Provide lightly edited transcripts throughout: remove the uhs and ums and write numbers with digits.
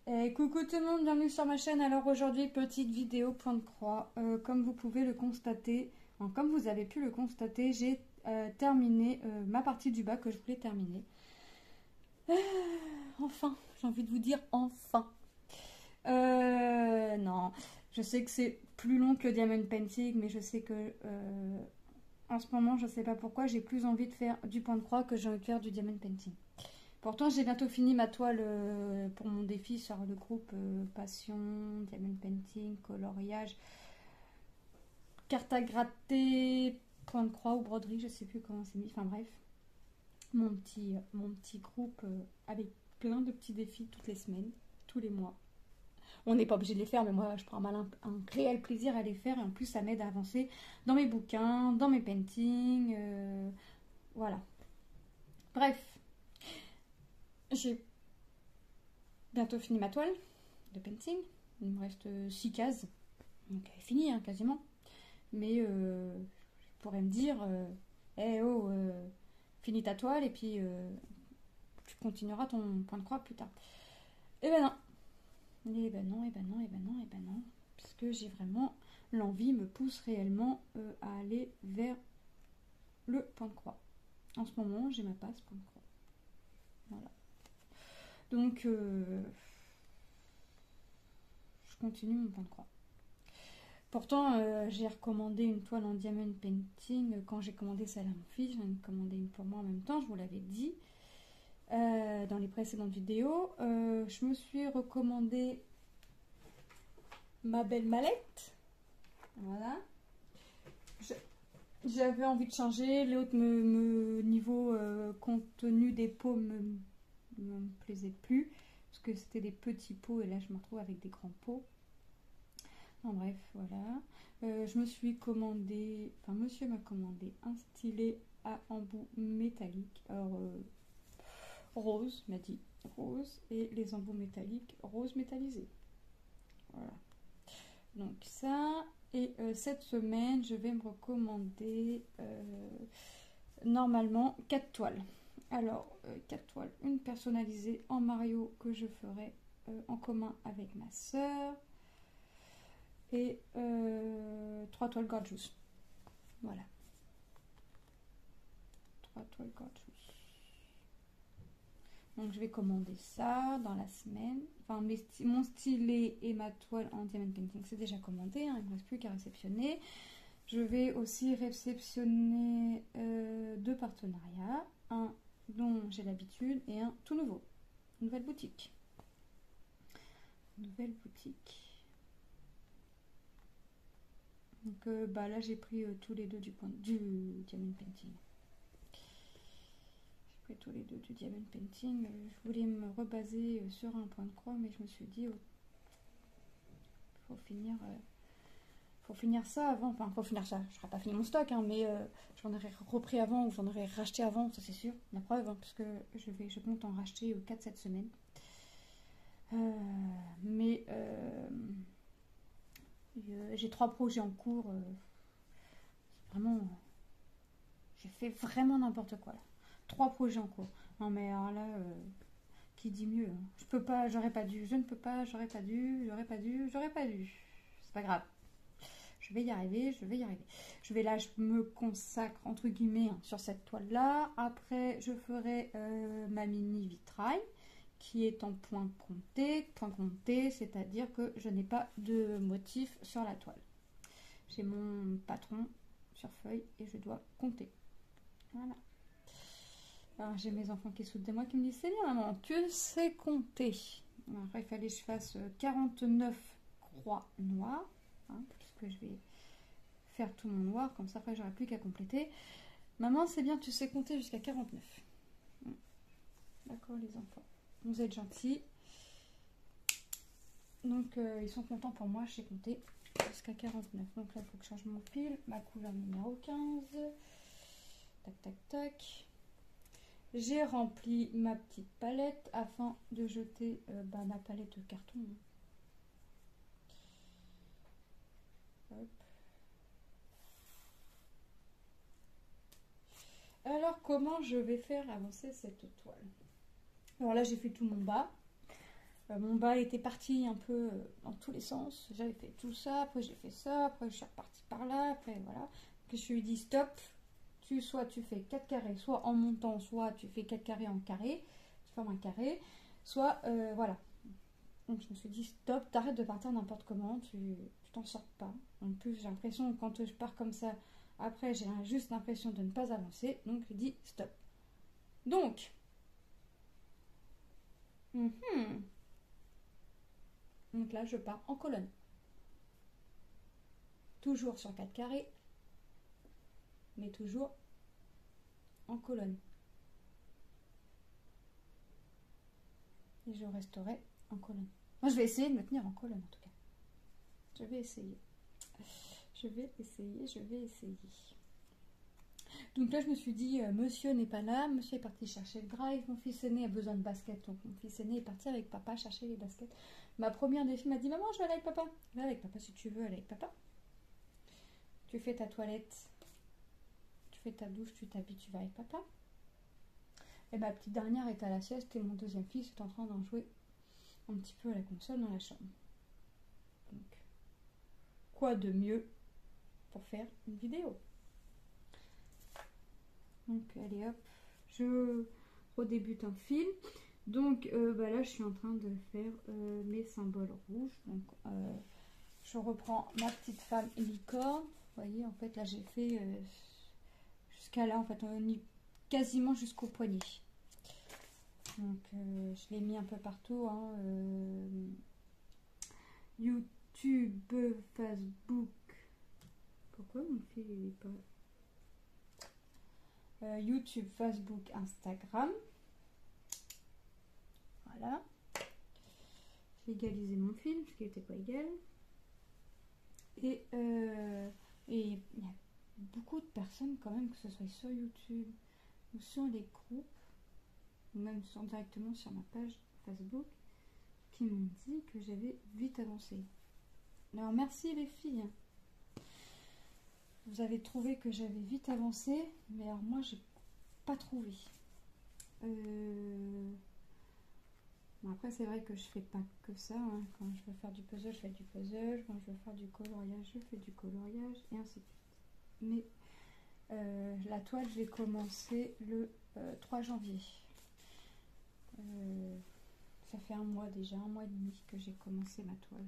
Coucou tout le monde, bienvenue sur ma chaîne. Alors aujourd'hui, petite vidéo point de croix. Comme vous pouvez le constater, comme vous avez pu le constater, j'ai terminé ma partie du bas que je voulais terminer. Enfin, j'ai envie de vous dire enfin. Non, je sais que c'est plus long que le diamond painting, mais je sais que en ce moment, je sais pas pourquoi, j'ai plus envie de faire du point de croix que j'ai envie de faire du diamond painting. Pourtant, j'ai bientôt fini ma toile pour mon défi sur le groupe Passion, Diamond Painting, coloriage, carte à gratter, point de croix ou broderie, je sais plus comment c'est mis. Enfin bref, mon petit groupe avec plein de petits défis toutes les semaines, tous les mois. On n'est pas obligé de les faire, mais moi je prends un réel plaisir à les faire et en plus ça m'aide à avancer dans mes bouquins, dans mes paintings, voilà. Bref. J'ai bientôt fini ma toile de painting. Il me reste 6 cases. Donc elle est finie hein, quasiment. Mais je pourrais me dire finis ta toile et puis tu continueras ton point de croix plus tard. Et ben non. Et ben non, et ben non, et ben non, et ben non. Parce que j'ai vraiment l'envie me pousse réellement à aller vers le point de croix. En ce moment, j'ai ma passe point de croix. Voilà. Donc, je continue mon point de croix. Pourtant, j'ai recommandé une toile en diamond painting quand j'ai commandé celle à mon fils. J'en ai commandé une pour moi en même temps, je vous l'avais dit dans les précédentes vidéos. Je me suis recommandé ma belle mallette. Voilà. J'avais envie de changer. L'autre niveau contenu des pots me plaisait plus. Parce que c'était des petits pots et là je me retrouve avec des grands pots. En bref, voilà. Je me suis commandé, enfin monsieur m'a commandé un stylet à embout métallique. Alors, rose, m'a dit rose, et les embouts métalliques, rose métallisé. Voilà. Donc ça, et cette semaine, je vais me recommander normalement 4 toiles. Alors, 4 toiles, une personnalisée en Mario que je ferai en commun avec ma soeur. Et 3 toiles gorgeous. Voilà. 3 toiles gorgeous. Donc je vais commander ça dans la semaine. Enfin, mon stylet et ma toile en diamond painting, c'est déjà commandé. Hein, il ne me reste plus qu'à réceptionner. Je vais aussi réceptionner 2 partenariats. Un dont j'ai l'habitude et un tout nouveau. Nouvelle boutique. Nouvelle boutique. Donc là j'ai pris tous les deux du diamond painting. J'ai pris tous les deux du diamond painting. Je voulais me rebaser sur un point de croix, mais je me suis dit faut finir ça avant. Enfin, faut finir ça. Je n'aurai pas fini mon stock, hein, mais j'en aurais repris avant ou j'en aurais racheté avant, ça c'est sûr. La preuve, hein, parce que je compte en racheter 4 cette semaine. J'ai 3 projets en cours. Vraiment, j'ai fait vraiment n'importe quoi là. 3 projets en cours. Non mais alors là, qui dit mieux hein. Je peux pas, j'aurais pas dû, je ne peux pas, j'aurais pas dû, j'aurais pas dû, j'aurais pas dû. C'est pas grave. Je vais y arriver, je vais y arriver. je me consacre entre guillemets hein, sur cette toile là. Après, je ferai ma mini vitrail qui est en point compté, c'est-à-dire que je n'ai pas de motif sur la toile. J'ai mon patron sur feuille et je dois compter. Voilà. Alors j'ai mes enfants qui sautent de moi qui me disent c'est bien maman, tu sais compter. Alors, après il fallait que je fasse 49 croix noires, hein, puisque je vais faire tout mon noir, comme ça après j'aurai plus qu'à compléter. Maman c'est bien, tu sais compter jusqu'à 49. D'accord les enfants. Vous êtes gentils. Donc ils sont contents pour moi, j'ai compté jusqu'à 49. Donc là il faut que je change mon fil, ma couleur numéro 15. Tac tac tac. J'ai rempli ma petite palette afin de jeter ma palette de carton. Hop. Alors comment je vais faire avancer cette toile? Alors là j'ai fait tout mon bas. Mon bas était parti un peu dans tous les sens. J'avais fait tout ça, après j'ai fait ça, après je suis repartie par là, après voilà. Que je lui ai dit stop, soit tu fais 4 carrés, soit en montant, soit tu fais 4 carrés en carré, tu formes un carré, soit voilà. Donc je me suis dit stop, t'arrêtes de partir n'importe comment, tu t'en sors pas. En plus j'ai l'impression que quand je pars comme ça, après j'ai juste l'impression de ne pas avancer, donc je dis stop. Donc, donc là je pars en colonne. Toujours sur 4 carrés, mais toujours en colonne. Et je resterai en colonne. Moi, je vais essayer de me tenir en colonne, en tout cas. Je vais essayer. Je vais essayer. Donc là, je me suis dit, monsieur n'est pas là. Monsieur est parti chercher le drive. Mon fils aîné a besoin de baskets. Donc, mon fils aîné est parti avec papa chercher les baskets. Ma première des filles m'a dit, maman, je vais aller avec papa. Va avec papa si tu veux aller avec papa. Tu fais ta toilette. Tu fais ta douche, tu t'habilles, tu vas avec papa. Et ma petite dernière est à la sieste et mon deuxième fils est en train d'en jouer un petit peu à la console dans la chambre. Donc, quoi de mieux pour faire une vidéo? Donc, allez hop, je redébute un film. Donc, là, je suis en train de faire mes symboles rouges. Donc, je reprends ma petite femme licorne. Vous voyez, en fait, là, j'ai fait jusqu'à là, en fait, quasiment jusqu'au poignet. Donc, je l'ai mis un peu partout. Hein, YouTube, Facebook. Pourquoi mon fil il est pas... YouTube, Facebook, Instagram. Voilà. J'ai égalisé mon fil, parce qu'il n'était pas égal. Et il y a beaucoup de personnes quand même, que ce soit sur YouTube ou sur les groupes, ou même directement sur ma page Facebook, qui m'ont dit que j'avais vite avancé. Alors merci les filles. Vous avez trouvé que j'avais vite avancé, mais alors moi j'ai pas trouvé. Bon, après c'est vrai que je fais pas que ça. Hein. Quand je veux faire du puzzle, je fais du puzzle. Quand je veux faire du coloriage, je fais du coloriage, et ainsi de suite. Mais la toile, j'ai commencé le 3 janvier. Ça fait un mois déjà, un mois et demi que j'ai commencé ma toile.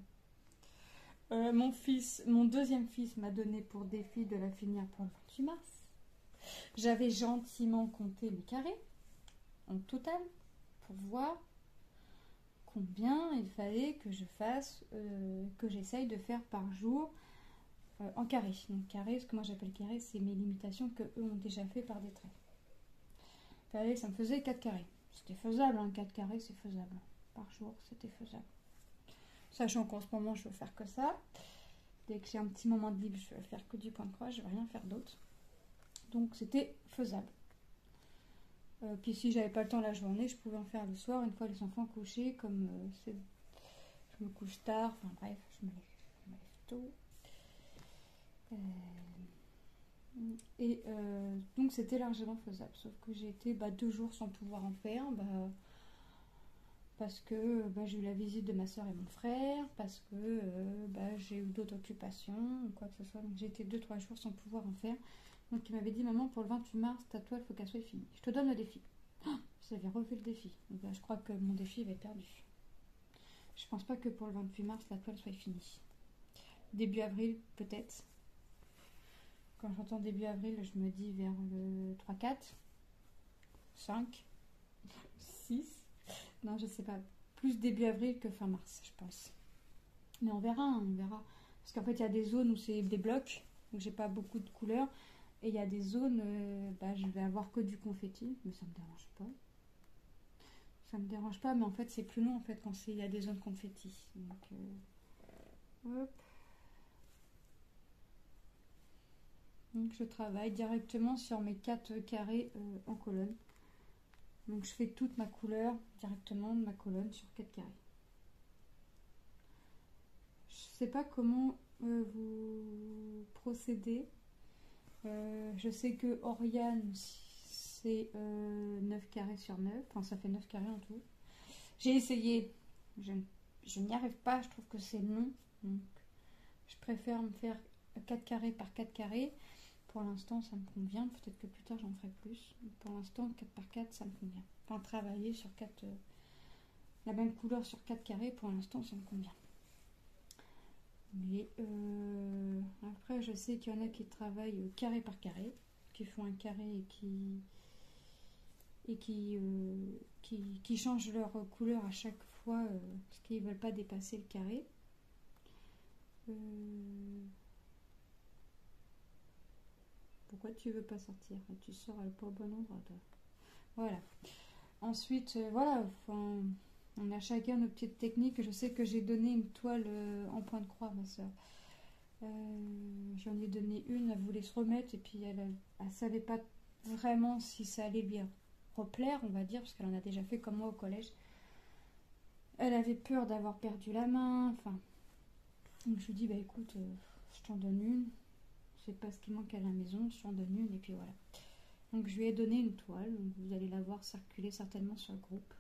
Mon deuxième fils m'a donné pour défi de la finir pour le 28 mars. J'avais gentiment compté les carrés en total pour voir combien il fallait que je fasse, que j'essaye de faire par jour en carré. Donc carré, ce que moi j'appelle carré, c'est mes limitations que eux ont déjà fait par des traits. Ça me faisait 4 carrés. C'était faisable, hein, 4 carrés c'est faisable. Par jour, c'était faisable. Sachant qu'en ce moment, je veux faire que ça. Dès que j'ai un petit moment de libre, je vais faire que du point de croix, je vais rien faire d'autre. Donc, c'était faisable. Puis, si j'avais pas le temps la journée, je pouvais en faire le soir, une fois les enfants couchés, comme je me couche tard, enfin bref, je me lève tôt. Donc, c'était largement faisable. Sauf que j'ai été 2 jours sans pouvoir en faire. Parce que j'ai eu la visite de ma soeur et mon frère, parce que j'ai eu d'autres occupations, ou quoi que ce soit. Donc j'ai été 2-3 jours sans pouvoir en faire. Donc il m'avait dit, maman, pour le 28 mars, ta toile, il faut qu'elle soit finie. Je te donne le défi. J'avais relevé le défi. Donc je crois que mon défi avait perdu. Je pense pas que pour le 28 mars, la toile soit finie. Début avril, peut-être. Quand j'entends début avril, je me dis vers le 3-4, 5, 6... Non, je sais pas. Plus début avril que fin mars, je pense. Mais on verra, hein, on verra. Parce qu'en fait, il y a des zones où c'est des blocs, donc j'ai pas beaucoup de couleurs. Et il y a des zones, je vais avoir que du confetti, mais ça me dérange pas. Ça me dérange pas, mais en fait, c'est plus long en fait quand il y a des zones confetti. Donc, hop. Donc, je travaille directement sur mes 4 carrés en colonne. Donc je fais toute ma couleur directement de ma colonne sur 4 carrés. Je sais pas comment vous procédez. Je sais que Oriane c'est 9 carrés sur 9. Enfin ça fait 9 carrés en tout. J'ai essayé. Je n'y arrive pas, je trouve que c'est long. Donc, je préfère me faire 4 carrés par 4 carrés. Pour l'instant, ça me convient. Peut-être que plus tard, j'en ferai plus. Pour l'instant, 4 par 4, ça me convient. Enfin, travailler sur 4, la même couleur sur 4 carrés, pour l'instant, ça me convient. Mais après, je sais qu'il y en a qui travaillent carré par carré, qui font un carré et qui changent leur couleur à chaque fois parce qu'ils ne veulent pas dépasser le carré. Pourquoi tu veux pas sortir? Tu sors pas au bon endroit, toi. Voilà. Ensuite, voilà, enfin, on a chacun nos petites techniques. Je sais que j'ai donné une toile en point de croix à ma soeur. J'en ai donné une, elle voulait se remettre et puis elle savait pas vraiment si ça allait lui replaire, on va dire, parce qu'elle en a déjà fait comme moi au collège. Elle avait peur d'avoir perdu la main, enfin. Donc je lui dis, bah écoute, je t'en donne une. C'est pas ce qui manque à la maison, je t'en donne une et puis voilà. Donc je lui ai donné une toile, donc vous allez la voir circuler certainement sur le groupe.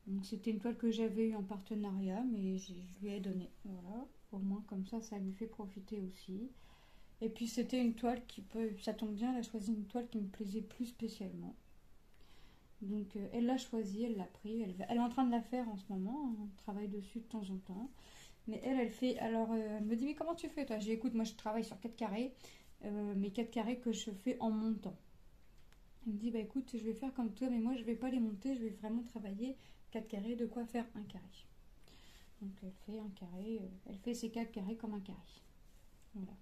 Donc c'était une toile que j'avais eue en partenariat, mais je lui ai donné. Voilà, au moins comme ça lui fait profiter aussi. Et puis c'était une toile qui peut, ça tombe bien, elle a choisi une toile qui me plaisait plus spécialement. Donc elle l'a choisie, elle l'a pris, elle est en train de la faire en ce moment, on travaille dessus de temps en temps. Mais elle fait, alors elle me dit, mais comment tu fais toi? J'ai dit, écoute, moi je travaille sur 4 carrés, mes 4 carrés que je fais en montant. Elle me dit, bah écoute, je vais faire comme toi, mais moi je vais pas les monter, je vais vraiment travailler 4 carrés, de quoi faire un carré. Donc elle fait un carré, elle fait ses 4 carrés comme un carré. Voilà.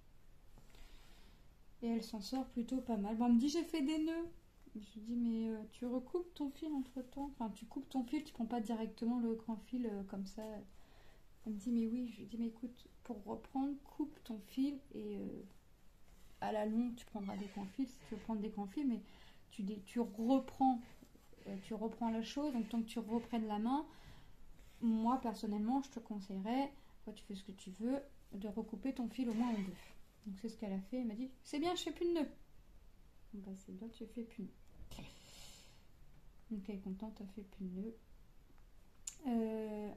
Et elle s'en sort plutôt pas mal. Bon, elle me dit, j'ai fait des nœuds. Je lui dis, mais tu recoupes ton fil entre temps. Enfin, tu coupes ton fil, tu prends pas directement le grand fil comme ça. Elle me dit, mais oui. Je lui dis, mais écoute, pour reprendre, coupe ton fil et à la longue, tu prendras des grands fils si tu veux prendre des grands fils, mais tu reprends la chose. Donc, tant que tu reprennes la main, moi personnellement, je te conseillerais, toi tu fais ce que tu veux, de recouper ton fil au moins en deux. Donc, c'est ce qu'elle a fait. Elle m'a dit, c'est bien, je fais plus de nœuds. Bah, c'est bien, tu fais plus de nœuds. Donc, elle est contente, elle fait plus de nœuds.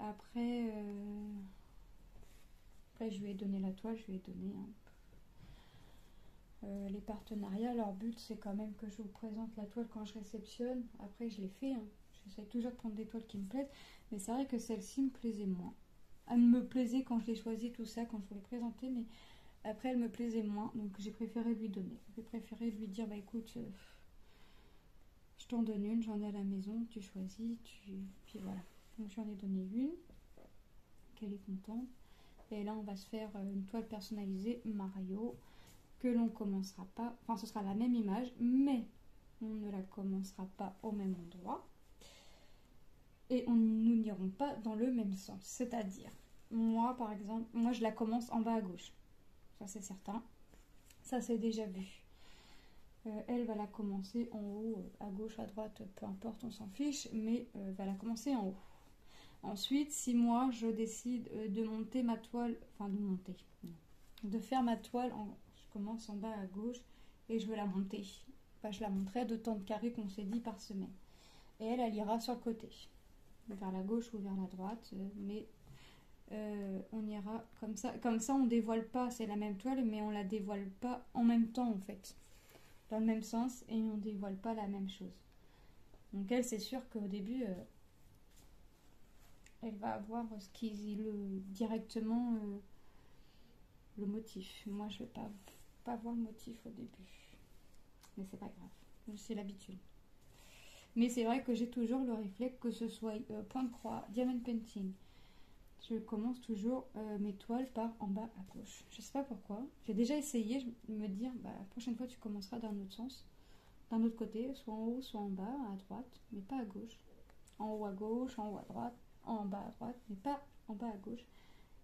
Après, je lui ai donné la toile, je lui ai donné les partenariats. Leur but, c'est quand même que je vous présente la toile quand je réceptionne. Après, je l'ai fait. J'essaie toujours de prendre des toiles qui me plaisent. Mais c'est vrai que celle-ci me plaisait moins. Elle me plaisait quand je l'ai choisie, tout ça, quand je voulais présenter. Mais après, elle me plaisait moins. Donc, j'ai préféré lui donner. J'ai préféré lui dire, bah écoute, je t'en donne une, j'en ai à la maison, tu choisis, puis voilà. Donc, j'en ai donné une. Qu'elle est contente. Et là, on va se faire une toile personnalisée Mario que l'on commencera pas, enfin ce sera la même image, mais on ne la commencera pas au même endroit et nous n'irons pas dans le même sens. C'est-à-dire, moi par exemple, moi je la commence en bas à gauche, ça c'est certain, ça c'est déjà vu. Elle va la commencer en haut, à gauche, à droite, peu importe, on s'en fiche, mais va la commencer en haut. Ensuite, si moi je décide de monter ma toile, enfin de faire ma toile, je commence en bas à gauche et je veux la monter. Bah, je la monterai d'autant de carrés qu'on s'est dit par semaine. Et elle ira sur le côté, vers la gauche ou vers la droite, mais on ira comme ça. Comme ça, on dévoile pas, c'est la même toile, mais on la dévoile pas en même temps en fait, dans le même sens, et on dévoile pas la même chose. Donc elle, c'est sûr qu'au début, elle va avoir directement le motif. Moi, je vais pas voir le motif au début, mais c'est pas grave, c'est l'habitude. Mais c'est vrai que j'ai toujours le réflexe, que ce soit point de croix, diamond painting, je commence toujours mes toiles par en bas à gauche. Je sais pas pourquoi. J'ai déjà essayé de me dire, bah, la prochaine fois tu commenceras d'un autre sens, d'un autre côté, soit en haut, soit en bas, à droite, mais pas à gauche. En haut à gauche, en haut à droite, en bas à droite, mais pas en bas à gauche.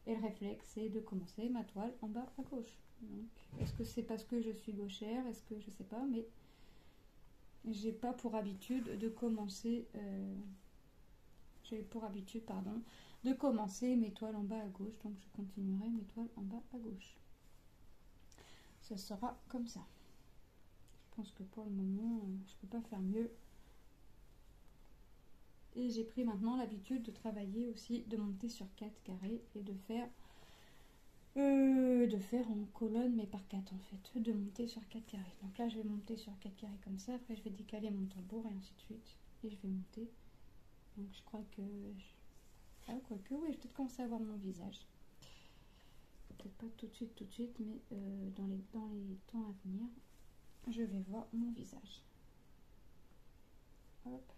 Et le réflexe, c'est de commencer ma toile en bas à gauche. Donc, est-ce que c'est parce que je suis gauchère? Est-ce que je sais pas, mais j'ai pas pour habitude de commencer. J'ai pour habitude, de commencer mes toiles en bas à gauche. Donc, je continuerai mes toiles en bas à gauche. Ça sera comme ça. Je pense que pour le moment, je peux pas faire mieux. Et j'ai pris maintenant l'habitude de travailler aussi, de monter sur 4 carrés et de faire en colonne, mais par 4 en fait, de monter sur 4 carrés. Donc là, je vais monter sur 4 carrés comme ça, après je vais décaler mon tambour et ainsi de suite. Et je vais monter. Donc je crois que... Ah, quoique, oui, je vais peut-être commencer à voir mon visage. Peut-être pas tout de suite, mais dans les temps à venir, je vais voir mon visage. Hop.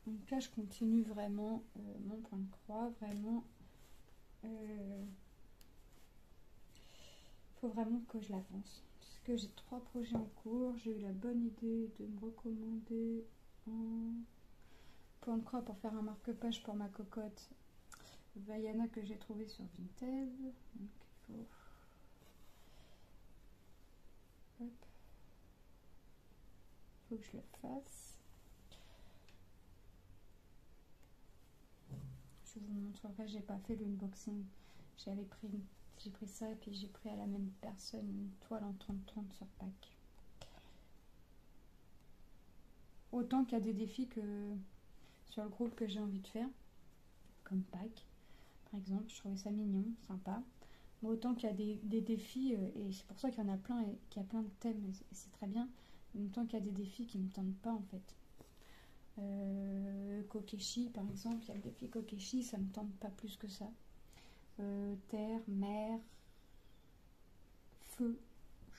Donc là, je continue vraiment mon point de croix, vraiment. Faut vraiment que je l'avance. Parce que j'ai 3 projets en cours. J'ai eu la bonne idée de me recommander un point de croix pour faire un marque-page pour ma cocotte Vaiana que j'ai trouvé sur Vinted. Donc il faut... Hop. Faut que je le fasse. Je vous montrerai, j'ai pas fait l'unboxing. J'ai pris ça et puis j'ai pris à la même personne une toile en 30-30 sur Pâques. Autant qu'il y a des défis que sur le groupe que j'ai envie de faire, comme Pâques par exemple, je trouvais ça mignon, sympa. Mais autant qu'il y a des défis, et c'est pour ça qu'il y en a plein, et qu'il y a plein de thèmes, et c'est très bien. En même temps qu'il y a des défis qui ne me tentent pas en fait. Kokeshi par exemple, il y a le défi Kokeshi, ça ne me tente pas plus que ça. Terre, mer, feu,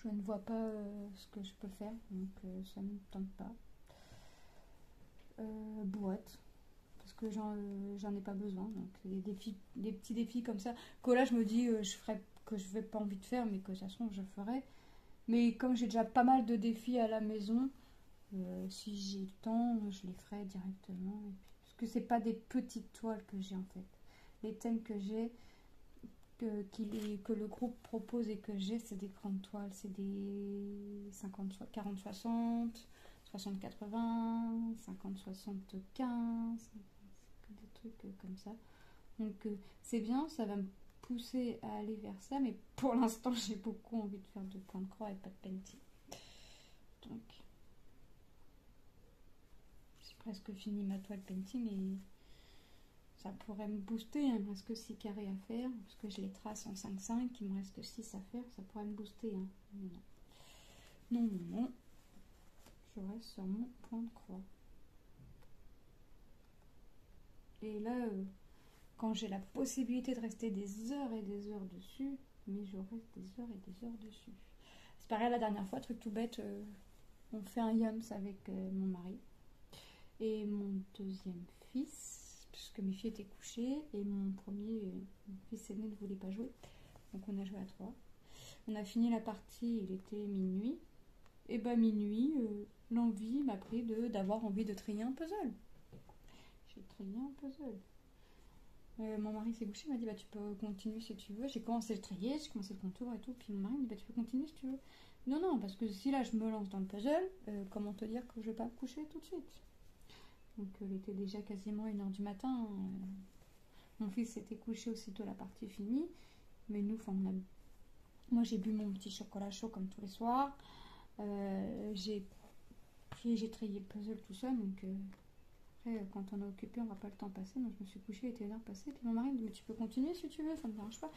je ne vois pas ce que je peux faire, donc ça ne me tente pas. Boîte, parce que j'en ai pas besoin, donc des petits défis comme ça, que là je me dis je ferai, que je n'ai pas envie de faire, mais que de toute façon je ferai. Mais comme j'ai déjà pas mal de défis à la maison, si j'ai le temps, je les ferai directement. Et puis, parce que c'est pas des petites toiles que j'ai en fait. Les thèmes que j'ai, que le groupe propose et que j'ai, c'est des grandes toiles. C'est des 40-60, 60-80, 50-75, des trucs comme ça. Donc c'est bien, ça va me pousser à aller vers ça, mais pour l'instant j'ai beaucoup envie de faire de points de croix et pas de painting. Donc j'ai presque fini ma toile painting et ça pourrait me booster. Il me reste que 6 carrés à faire, parce que je les trace en 5-5, il me reste 6 à faire, ça pourrait me booster. Hein. Non, je reste sur mon point de croix. Et là, quand j'ai la possibilité de rester des heures et des heures dessus, mais je reste des heures et des heures dessus. C'est pareil la dernière fois, truc tout bête, on fait un yams avec mon mari et mon deuxième fils, puisque mes filles étaient couchées et mon fils aîné ne voulait pas jouer, donc on a joué à 3. On a fini la partie, il était minuit, et bah minuit, l'envie m'a pris d'avoir envie de trier un puzzle. J'ai trié un puzzle. Mon mari s'est couché, il m'a dit bah tu peux continuer si tu veux. J'ai commencé le trier, j'ai commencé le contour et tout, puis mon mari m'a dit bah tu peux continuer si tu veux. Non, parce que si là je me lance dans le puzzle, comment te dire que je vais pas me coucher tout de suite. Donc il était déjà quasiment 1h du matin. Mon fils s'était couché aussitôt la partie finie, mais nous, moi j'ai bu mon petit chocolat chaud comme tous les soirs. J'ai trié le puzzle tout seul, donc après, quand on est occupé, on ne voit pas le temps passer. Donc je me suis couchée, il était 1h passée. Puis mon mari me dit mais tu peux continuer si tu veux, ça ne me dérange pas.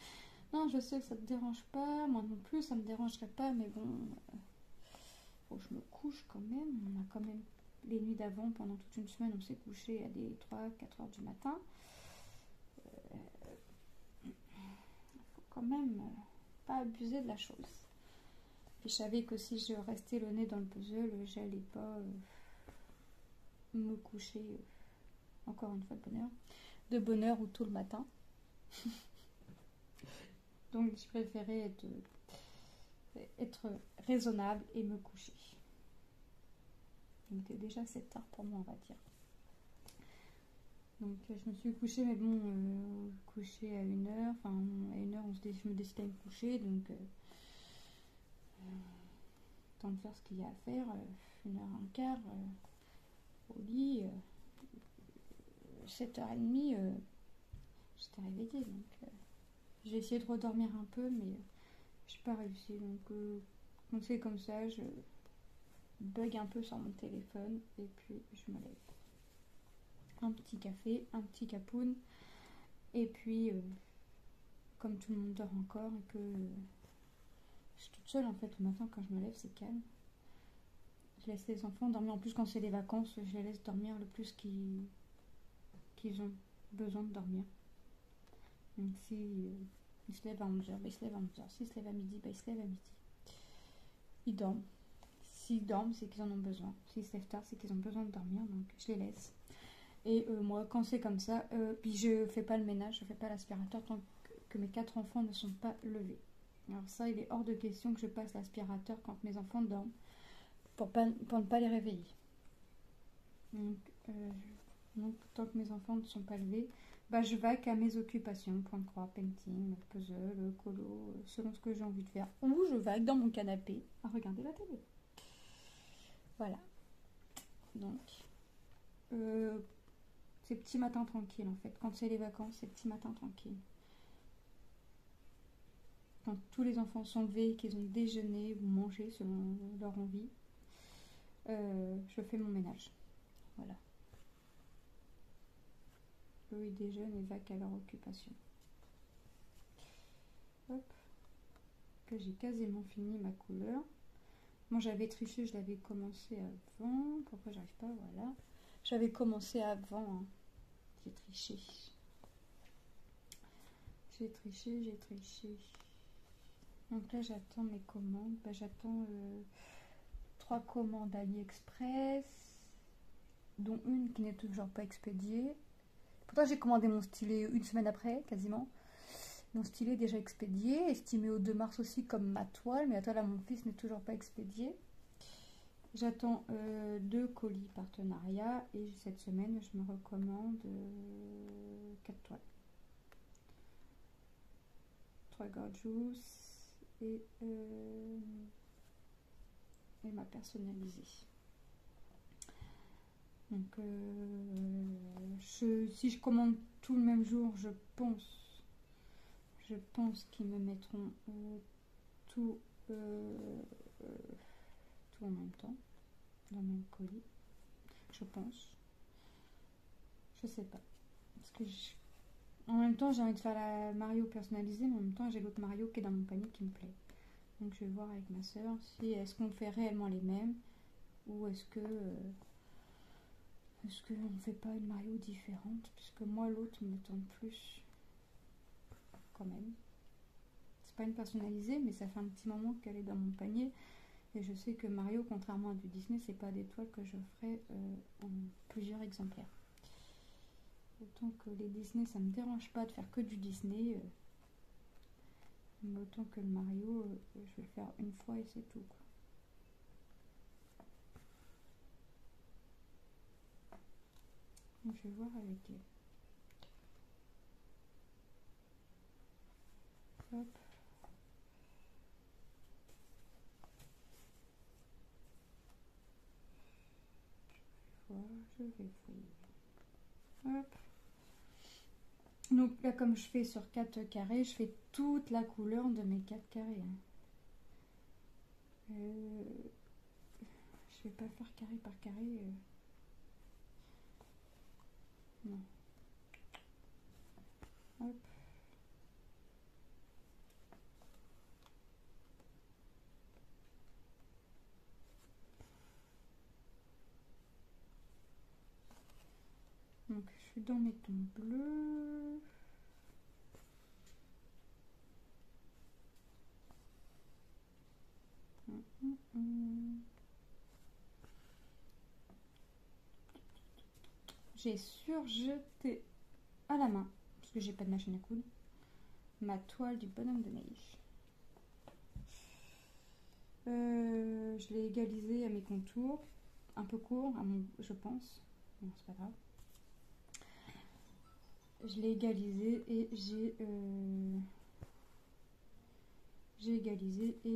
Non, je sais que ça ne te dérange pas, moi non plus, ça ne me dérangerait pas, mais bon, faut que je me couche quand même. On a quand même, les nuits d'avant, pendant toute une semaine, on s'est couché à des 3-4 heures du matin. Il faut quand même pas abuser de la chose. Et je savais que si je restais le nez dans le puzzle, j'allais pas me coucher, encore une fois de bonne heure ou tôt le matin. Donc je préférais être raisonnable et me coucher. Donc c'était déjà 7 heures pour moi, on va dire. Donc je me suis couchée, mais bon, couchée à 1h, enfin à 1h je me décidais à me coucher, donc temps de faire ce qu'il y a à faire, 1h15 au lit, 7h30, j'étais réveillée, donc j'ai essayé de redormir un peu, mais j'ai pas réussi, donc quand c'est comme ça, bug un peu sur mon téléphone et puis je me lève. Un petit café, un petit capoun et puis comme tout le monde dort encore et que je suis toute seule en fait le matin quand je me lève, c'est calme. Je laisse les enfants dormir. En plus, quand c'est les vacances, je les laisse dormir le plus qu'ils ont besoin de dormir. Donc, si ils se lèvent à 11h, ils se lèvent à 11h. S'ils se lèvent à midi, ils se lèvent à midi. Ils dorment. S'ils dorment, c'est qu'ils en ont besoin. S'ils se lèvent tard, c'est qu'ils ont besoin de dormir. Donc, je les laisse. Et moi, quand c'est comme ça, puis je fais pas le ménage, je fais pas l'aspirateur tant que mes 4 enfants ne sont pas levés. Alors ça, il est hors de question que je passe l'aspirateur quand mes enfants dorment. Pour ne pas les réveiller. Donc, tant que mes enfants ne sont pas levés, je vaque à mes occupations, point de croix, painting, puzzle, colo, selon ce que j'ai envie de faire. Ou je vague dans mon canapé à regarder la télé. Voilà. Donc, c'est petits matins tranquilles en fait. Quand c'est les vacances, c'est petits matins tranquilles. Quand tous les enfants sont levés, qu'ils ont déjeuné ou mangé selon leur envie, je fais mon ménage. Voilà. Eux, ils déjeunent et vaquent à leur occupation. Hop. Que j'ai quasiment fini ma couleur. Moi, j'avais triché, je l'avais commencé avant. Pourquoi j'arrive pas? Voilà. J'avais commencé avant. Hein. J'ai triché. J'ai triché. Donc là, j'attends mes commandes. J'attends 3 commandes AliExpress, dont une qui n'est toujours pas expédiée. Pourtant, j'ai commandé mon stylet 1 semaine après, quasiment. Mon stylet est déjà expédié, estimé au 2 mars aussi comme ma toile, mais la toile à mon fils n'est toujours pas expédiée. J'attends 2 colis partenariat et cette semaine, je me recommande 4 toiles. 3 gorgeous et ma personnalisée. Donc, si je commande tout le même jour, je pense qu'ils me mettront tout en même temps, dans le même colis. Je pense. Je sais pas. Parce que en même temps, j'ai envie de faire la Mario personnalisée, mais en même temps, j'ai l'autre Mario qui est dans mon panier qui me plaît. Donc, je vais voir avec ma soeur si est-ce qu'on fait réellement les mêmes ou est-ce qu'on ne fait pas une Mario différente, puisque moi, l'autre me tente plus quand même. C'est pas une personnalisée, mais ça fait un petit moment qu'elle est dans mon panier. Et je sais que Mario, contrairement à du Disney, c'est pas des toiles que je ferai en plusieurs exemplaires. Autant que les Disney, ça me dérange pas de faire que du Disney. Mais autant que le Mario, je vais le faire une fois et c'est tout, quoi. Donc je vais voir avec elle. Hop. Je vais fouiller. Hop. Donc là, comme je fais sur 4 carrés, je fais toute la couleur de mes 4 carrés. Je vais pas faire carré par carré. Non. Hop. Donc je suis dans mes tons bleus. J'ai surjeté à la main, parce que j'ai pas de machine à coudre, ma toile du bonhomme de neige. Je l'ai égalisé à mes contours, un peu court, je pense. Non, c'est pas grave. Je l'ai égalisé et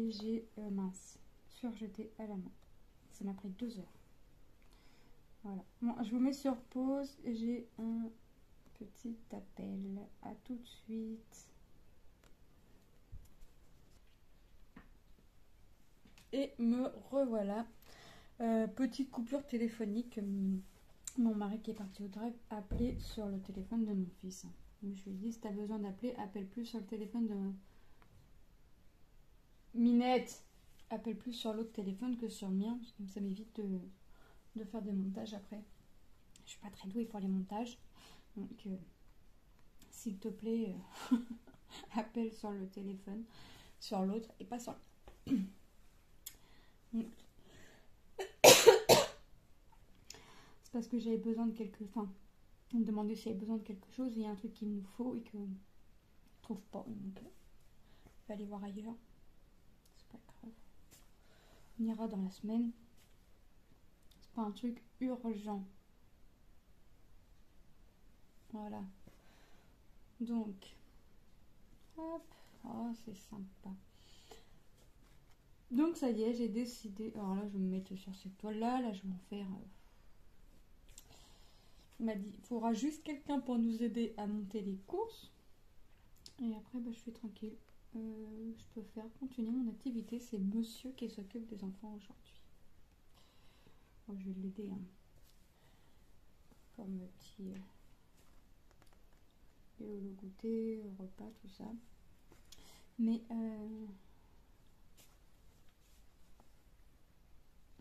j'ai mince, surjeté à la main. Ça m'a pris 2 heures. Voilà. Bon, je vous mets sur pause. J'ai un petit appel. À tout de suite. Et me revoilà. Petite coupure téléphonique. Mon mari qui est parti au drive a appelé sur le téléphone de mon fils. Donc, je lui ai dit, si tu as besoin d'appeler, appelle plus sur le téléphone de Minette. Appelle plus sur l'autre téléphone que sur le mien. Comme ça m'évite de faire des montages après. Je suis pas très douée pour les montages. Donc, s'il te plaît, appelle sur le téléphone, sur l'autre et pas sur le... Donc, c'est parce que j'avais besoin de quelque... Enfin, on me demandait si j'avais besoin de quelque chose. Il y a un truc qu'il nous faut et que je ne trouve pas. Donc, je vais aller voir ailleurs. C'est pas grave. On ira dans la semaine. C'est pas un truc urgent. Voilà. Donc, hop. Oh, c'est sympa. Donc, ça y est, j'ai décidé. Alors là, je vais me mettre sur cette toile-là. Là, je vais en faire... Il m'a dit, il faudra juste quelqu'un pour nous aider à monter les courses. Et après, bah, je suis tranquille. Je peux faire continuer mon activité. C'est monsieur qui s'occupe des enfants aujourd'hui. Bon, je vais l'aider. Hein. Comme le petit... le goûter, le repas, tout ça. Mais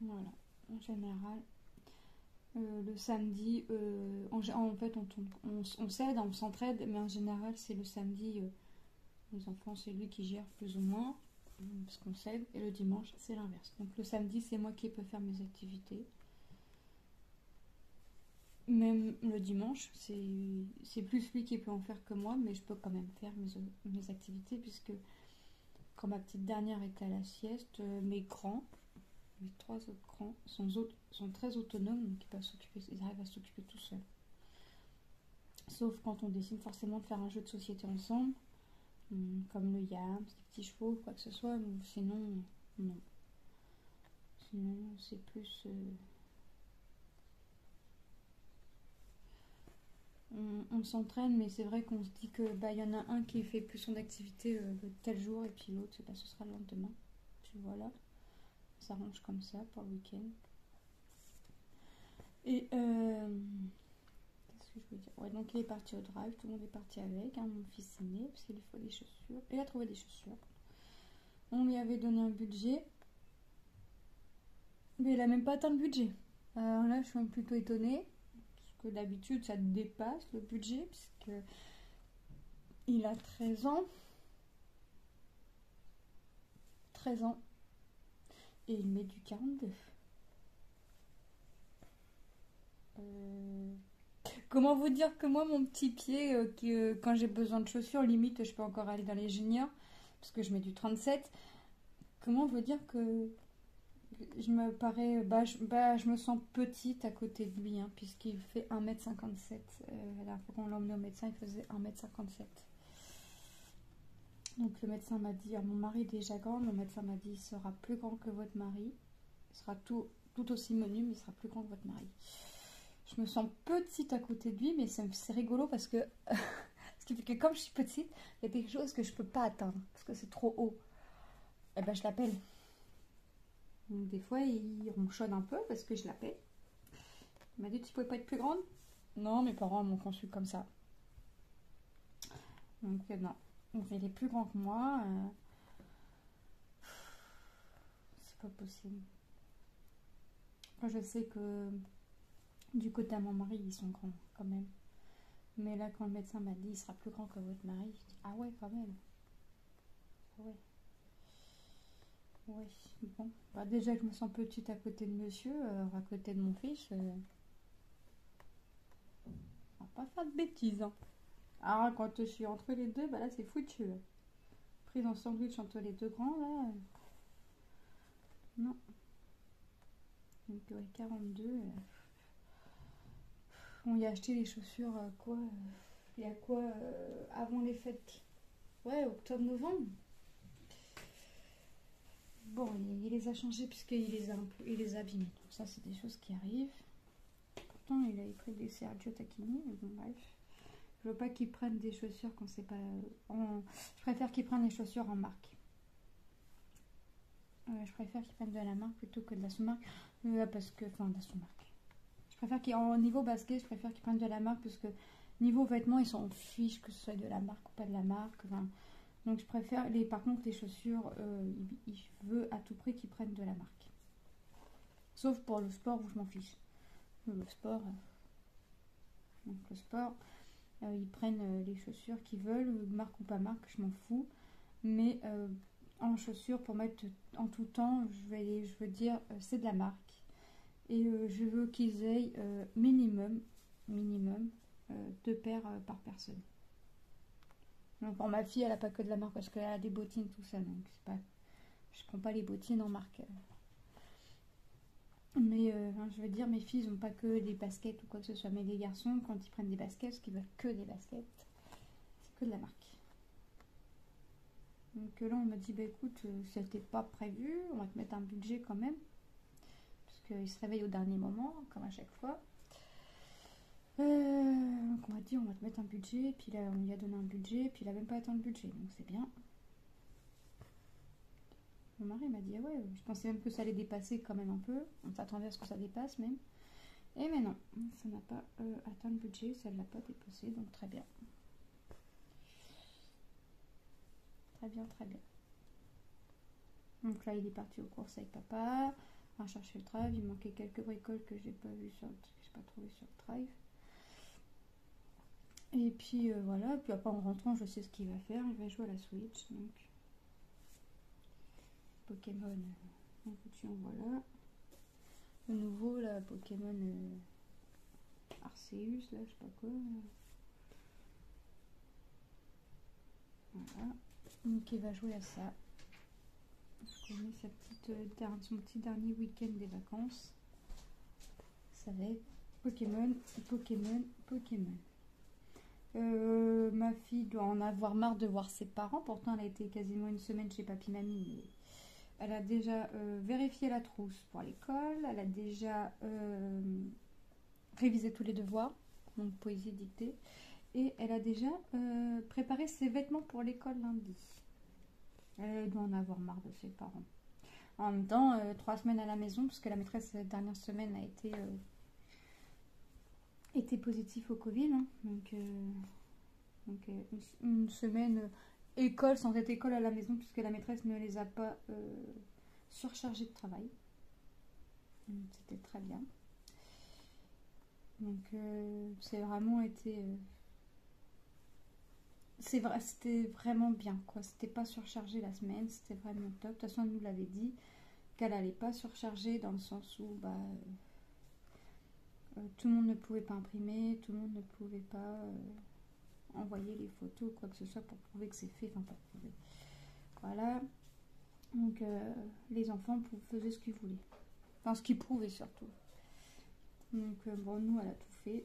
voilà, en général, le samedi, en fait, on s'aide, on s'entraide, mais en général, c'est le samedi, les enfants, c'est lui qui gère plus ou moins, parce qu'on s'aide, et le dimanche, c'est l'inverse. Donc le samedi, c'est moi qui peux faire mes activités. Même le dimanche, c'est plus lui qui peut en faire que moi, mais je peux quand même faire mes activités, puisque quand ma petite dernière était à la sieste, mes grands, les 3 autres grands, sont très autonomes, donc ils arrivent à s'occuper tout seuls. Sauf quand on décide forcément de faire un jeu de société ensemble, comme le yam, les petits chevaux, quoi que ce soit, ou sinon, non. Sinon, c'est plus... on s'entraîne, mais c'est vrai qu'on se dit que bah, y en a un qui fait plus son activité tel jour, et puis l'autre, bah, ce sera le lendemain. Puis voilà, ça s'arrange comme ça pour le week-end. Et qu'est-ce que je veux dire? Ouais, donc il est parti au drive, tout le monde est parti avec, hein, mon fils aîné, parce qu'il lui faut des chaussures. Il a trouvé des chaussures. On lui avait donné un budget, mais il a même pas atteint le budget. Alors là, je suis même plutôt étonnée, parce que d'habitude, ça dépasse le budget, puisque il a 13 ans. 13 ans. Et il met du 42. Comment vous dire que moi, mon petit pied, quand j'ai besoin de chaussures, limite, je peux encore aller dans les juniors, parce que je mets du 37. Comment vous dire que je me parais... je me sens petite à côté de lui, hein, puisqu'il fait 1m57. La dernière fois qu'on l'a emmené au médecin, il faisait 1m57. Donc le médecin m'a dit, mon mari est déjà grand, le médecin m'a dit, il sera plus grand que votre mari. Il sera tout aussi menu, mais il sera plus grand que votre mari. Je me sens petite à côté de lui, mais c'est rigolo parce que... ce qui fait que comme je suis petite, il y a des choses que je peux pas atteindre, parce que c'est trop haut. Et ben je l'appelle. Donc des fois, il ronchonne un peu parce que je l'appelle. Il m'a dit, tu pouvais pas être plus grande? Non, mes parents m'ont conçu comme ça. Donc non. Donc il est plus grand que moi. C'est pas possible. Moi, je sais que du côté de mon mari, ils sont grands quand même. Mais là, quand le médecin m'a dit, il sera plus grand que votre mari, je dis, ah ouais, quand même. Ah ouais. Ouais, bon. Bah, déjà que je me sens petite à côté de monsieur, à côté de mon fils, on va pas faire de bêtises. Hein. Alors, quand je suis entre les deux, bah là, c'est foutu. Prise en sandwich entre les deux grands, là. Non. Donc, ouais, 42. On y a acheté les chaussures, quoi il y a quoi avant les fêtes? Ouais, octobre-novembre. Bon, il les a changés puisqu'il les a abîmés. Donc ça, c'est des choses qui arrivent. Pourtant, il avait pris des Sergio Tacchini, mais bon, bref. Je veux pas qu'ils prennent des chaussures quand c'est pas... Je préfère qu'ils prennent les chaussures en marque. Je préfère qu'ils prennent de la marque plutôt que de la sous-marque. Parce que, enfin, d'Aston Marque. Je préfère qu'en niveau basket, je préfère qu'ils prennent de la marque parce que niveau vêtements, ils s'en fichent que ce soit de la marque ou pas de la marque. Enfin, donc je préfère, par contre, les chaussures, il veut à tout prix qu'ils prennent de la marque. Sauf pour le sport où je m'en fiche. Le sport, ils prennent les chaussures qu'ils veulent, marque ou pas marque, je m'en fous. Mais en chaussures, pour mettre en tout temps, je veux dire, c'est de la marque. Et je veux qu'ils aient minimum 2 paires par personne. Donc pour ma fille, elle n'a pas que de la marque parce qu'elle a des bottines, tout ça. Donc c'est pas, je prends pas les bottines en marque. Mais je veux dire, mes filles n'ont pas que des baskets ou quoi que ce soit. Mais les garçons, quand ils prennent des baskets, parce qu'ils veulent que des baskets, c'est que de la marque. Donc là, on m'a dit, bah écoute, c'était pas prévu, on va te mettre un budget quand même. Parce qu'ils se réveillent au dernier moment, comme à chaque fois. Donc on m'a dit, on va te mettre un budget, puis là, on lui a donné un budget, puis il a même pas atteint le budget, donc c'est bien. Mon mari m'a dit, ah ouais, je pensais même que ça allait dépasser quand même un peu. On s'attendait à ce que ça dépasse même. Et mais non, ça n'a pas atteint le budget, ça ne l'a pas dépassé, donc très bien. Très bien, très bien. Donc là, il est parti aux courses avec papa, à chercher le drive. Il manquait quelques bricoles que j'ai pas vu sur, que j'ai pas trouvé sur le drive. Et puis voilà, puis après en rentrant, je sais ce qu'il va faire. Il va jouer à la Switch, donc Pokémon, voilà. Le nouveau, là, Pokémon Arceus, là, je sais pas quoi. Voilà. Donc il va jouer à ça. On met son petit dernier week-end des vacances. Ça va être Pokémon. Ma fille doit en avoir marre de voir ses parents. Pourtant, elle a été quasiment une semaine chez papy-mamie. Mais elle a déjà vérifié la trousse pour l'école. Elle a déjà révisé tous les devoirs. Donc, poésie dictée. Et elle a déjà préparé ses vêtements pour l'école lundi. Elle doit en avoir marre de ses parents. En même temps, 3 semaines à la maison, parce que la maîtresse, cette dernière semaine, a été positive au Covid. Hein. Donc une semaine école sans être école à la maison, puisque la maîtresse ne les a pas surchargés de travail. C'était très bien. Donc c'est vraiment été... c'était vraiment bien, quoi. C'était pas surchargé la semaine, c'était vraiment top. De toute façon, elle nous l'avait dit qu'elle allait pas surcharger dans le sens où tout le monde ne pouvait pas imprimer, tout le monde ne pouvait pas envoyer les photos, quoi que ce soit pour prouver que c'est fait, enfin pour prouver. Voilà. Donc les enfants faisaient ce qu'ils voulaient. Enfin, ce qu'ils prouvaient surtout. Donc bon, nous, elle a tout fait.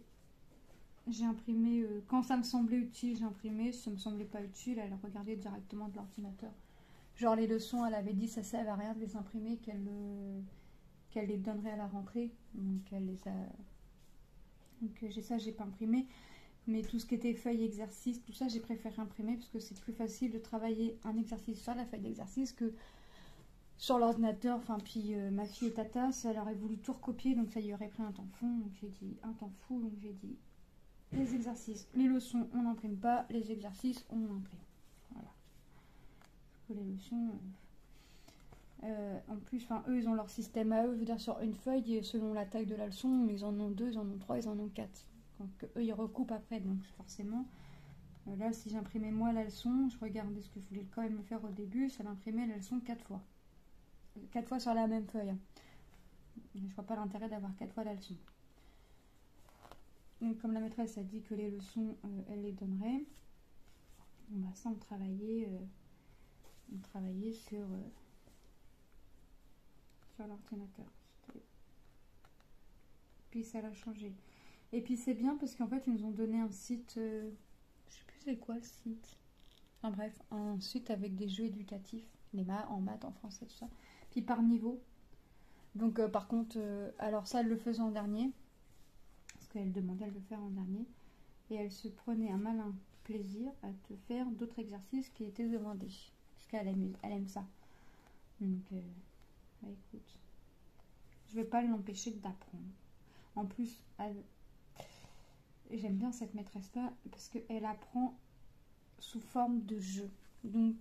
J'ai imprimé, quand ça me semblait utile, j'ai imprimé. Si ça me semblait pas utile, elle regardait directement de l'ordinateur. Genre les leçons, elle avait dit ça sert à rien de les imprimer, qu'elle les donnerait à la rentrée. Donc elle les a... Donc j'ai pas imprimé. Mais tout ce qui était feuille exercice, tout ça, j'ai préféré imprimer parce que c'est plus facile de travailler un exercice sur la feuille d'exercice que sur l'ordinateur. Enfin, puis ma fille est tata, ça elle aurait voulu tout recopier, donc ça y aurait pris un temps fou. Donc j'ai dit un temps fou, donc j'ai dit les exercices, les leçons, on n'imprime pas, les exercices, on imprime. Voilà. Parce que les leçons, en plus, eux, ils ont leur système à eux. Je veux dire, sur une feuille, et selon la taille de la leçon, ils en ont 2, ils en ont 3, ils en ont 4. Donc eux, ils recoupent après. Donc forcément, là, si j'imprimais moi la leçon, je regardais ce que je voulais quand même faire au début, ça m'imprimait la leçon 4 fois. 4 fois sur la même feuille. Je vois pas l'intérêt d'avoir 4 fois la leçon. Donc, comme la maîtresse a dit que les leçons, elle les donnerait, ça on travaillait sur l'ordinateur. Puis ça l'a changé. Et puis c'est bien parce qu'en fait ils nous ont donné un site, je sais plus c'est quoi le site. Enfin bref, un site avec des jeux éducatifs, en maths, en français, tout ça. Puis par niveau. Donc par contre, alors ça elle le faisait en dernier. Qu'elle demandait de le faire en dernier, et elle se prenait un malin plaisir à te faire d'autres exercices qui étaient demandés, parce qu'elle aime ça. Donc écoute, Je vais pas l'empêcher d'apprendre. En plus, j'aime bien cette maîtresse-là parce qu'elle apprend sous forme de jeu. Donc,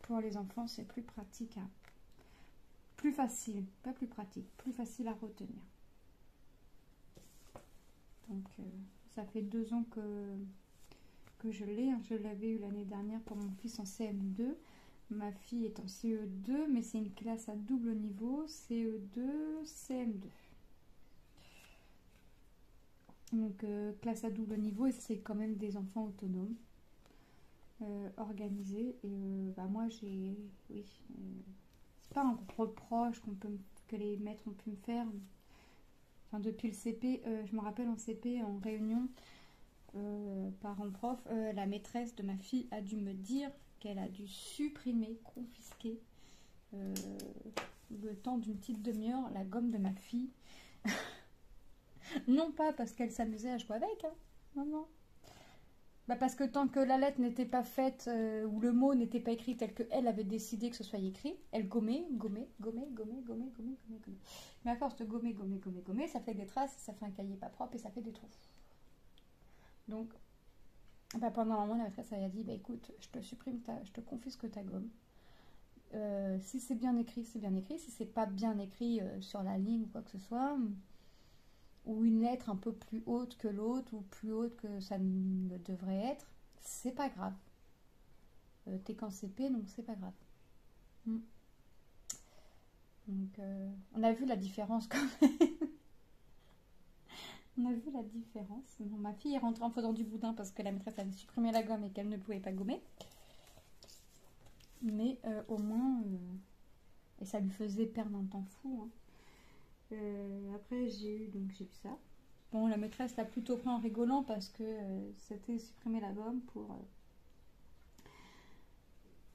pour les enfants, c'est plus pratique, hein. Plus facile, pas plus pratique, plus facile à retenir. Donc, ça fait 2 ans que je l'ai. Je l'avais eu l'année dernière pour mon fils en CM2. Ma fille est en CE2, mais c'est une classe à double niveau, CE2, CM2. Donc, classe à double niveau, et c'est quand même des enfants autonomes, organisés. Et moi, oui, c'est pas un reproche que les maîtres ont pu me faire. Enfin, depuis le CP, je me rappelle en CP, en réunion, parents-prof, la maîtresse de ma fille a dû me dire qu'elle a dû supprimer, confisquer, le temps d'une petite demi-heure, la gomme de ma fille. Non pas parce qu'elle s'amusait à jouer avec, hein. Non, non. Parce que tant que la lettre n'était pas faite, ou le mot n'était pas écrit tel qu'elle avait décidé que ce soit écrit, elle gommait. Mais à force de gommer, ça fait des traces, ça fait un cahier pas propre et ça fait des trous. Donc, pendant un moment, la maîtresse elle a dit, écoute, je te confisque ta gomme. Si c'est bien écrit, c'est bien écrit. Si c'est pas bien écrit sur la ligne ou quoi que ce soit, ou une lettre un peu plus haute que l'autre, ou plus haute que ça ne devrait être, c'est pas grave. T'es qu'en CP, donc c'est pas grave. Donc, on a vu la différence quand même. On a vu la différence. Bon, ma fille est rentrée en faisant du boudin parce que la maîtresse avait supprimé la gomme et qu'elle ne pouvait pas gommer. Mais au moins, et ça lui faisait perdre un temps fou, hein. Après, j'ai eu ça. Bon, la maîtresse l'a plutôt pris en rigolant parce que c'était supprimer la gomme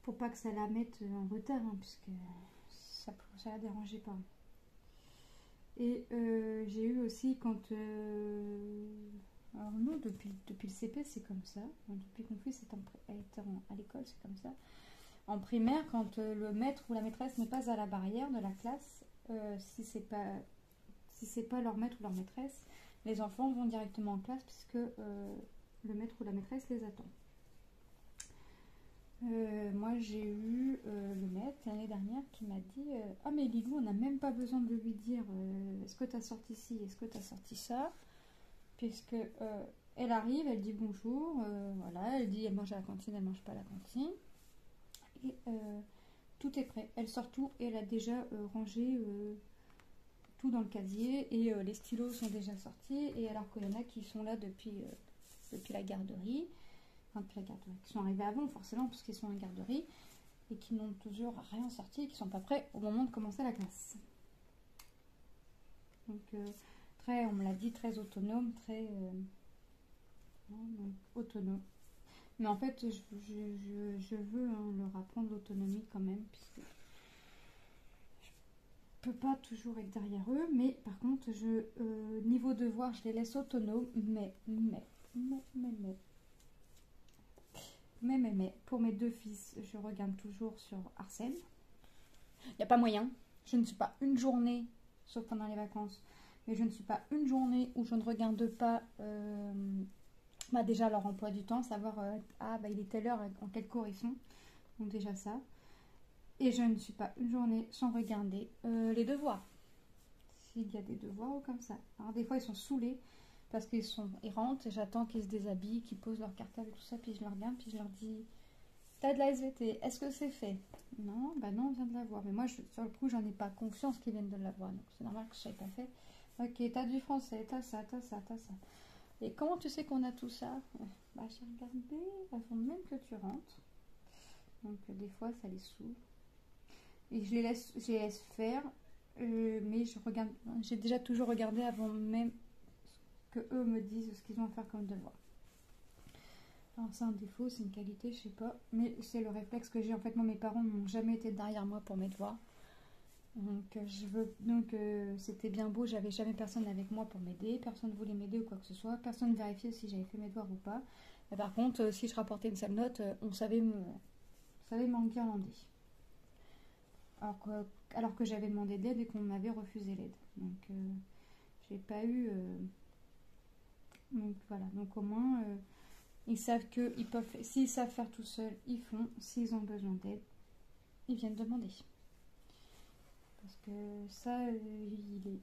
pour pas que ça la mette en retard, hein, puisque ça la dérangeait pas. Et j'ai eu aussi quand... alors nous, depuis le CP, c'est comme ça. Depuis que mon fils est à l'école, c'est comme ça. En primaire, quand le maître ou la maîtresse n'est pas à la barrière de la classe, si c'est pas leur maître ou leur maîtresse, les enfants vont directement en classe puisque le maître ou la maîtresse les attend. Moi j'ai eu le maître l'année dernière qui m'a dit ah mais Lilou, on n'a même pas besoin de lui dire est-ce que tu as sorti ci, est-ce que tu as sorti ça, puisque elle arrive, elle dit bonjour, voilà, elle dit elle mange à la cantine, elle mange pas à la cantine, et tout est prêt, elle sort tout et elle a déjà rangé tout dans le casier, et les stylos sont déjà sortis, et alors qu'il y en a qui sont là depuis la garderie, qui sont arrivés avant forcément parce qu'ils sont en garderie et qui n'ont toujours rien sorti et qui sont pas prêts au moment de commencer la classe. Donc on me l'a dit, très autonome, autonome. Mais en fait, je veux leur apprendre l'autonomie quand même, puisque je peux pas toujours être derrière eux, mais par contre, niveau devoir, je les laisse autonomes, mais pour mes 2 fils, je regarde toujours sur Arsène. Il n'y a pas moyen. Je ne suis pas une journée, sauf pendant les vacances, mais je ne suis pas une journée où je ne regarde pas déjà leur emploi du temps, savoir il est telle heure, en quel cours ils sont. Donc déjà ça. Et je ne suis pas une journée sans regarder les devoirs. S'il y a des devoirs ou comme ça. Alors des fois ils sont saoulés parce qu'ils rentrent et j'attends qu'ils se déshabillent, qu'ils posent leur cartable et tout ça, puis je leur regarde, puis je leur dis t'as de la SVT, est-ce que c'est fait? Non, non, on vient de l'avoir. Mais moi, sur le coup, j'en ai pas confiance qu'ils viennent de l'avoir, donc c'est normal que je n'ai pas fait. Ok, t'as du français, t'as ça. Et comment tu sais qu'on a tout ça? J'ai regardé avant même que tu rentres. Donc des fois, ça les saoule. Et je les laisse faire, mais j'ai déjà toujours regardé avant même que eux me disent ce qu'ils ont à faire comme devoir. Alors c'est un défaut, c'est une qualité, je sais pas, mais c'est le réflexe que j'ai. En fait, moi, mes parents n'ont jamais été derrière moi pour mes devoirs. Donc c'était bien beau, j'avais jamais personne avec moi pour m'aider, personne ne voulait m'aider ou quoi que ce soit, personne ne vérifiait si j'avais fait mes devoirs ou pas. Et par contre, si je rapportais une sale note, on savait m'enguirlander. Alors alors que j'avais demandé de l'aide et qu'on m'avait refusé l'aide. Donc j'ai pas eu... donc voilà, donc au moins ils savent que ils peuvent, s'ils savent faire tout seuls, ils font. S'ils ont besoin d'aide, ils viennent demander. Parce que ça, il est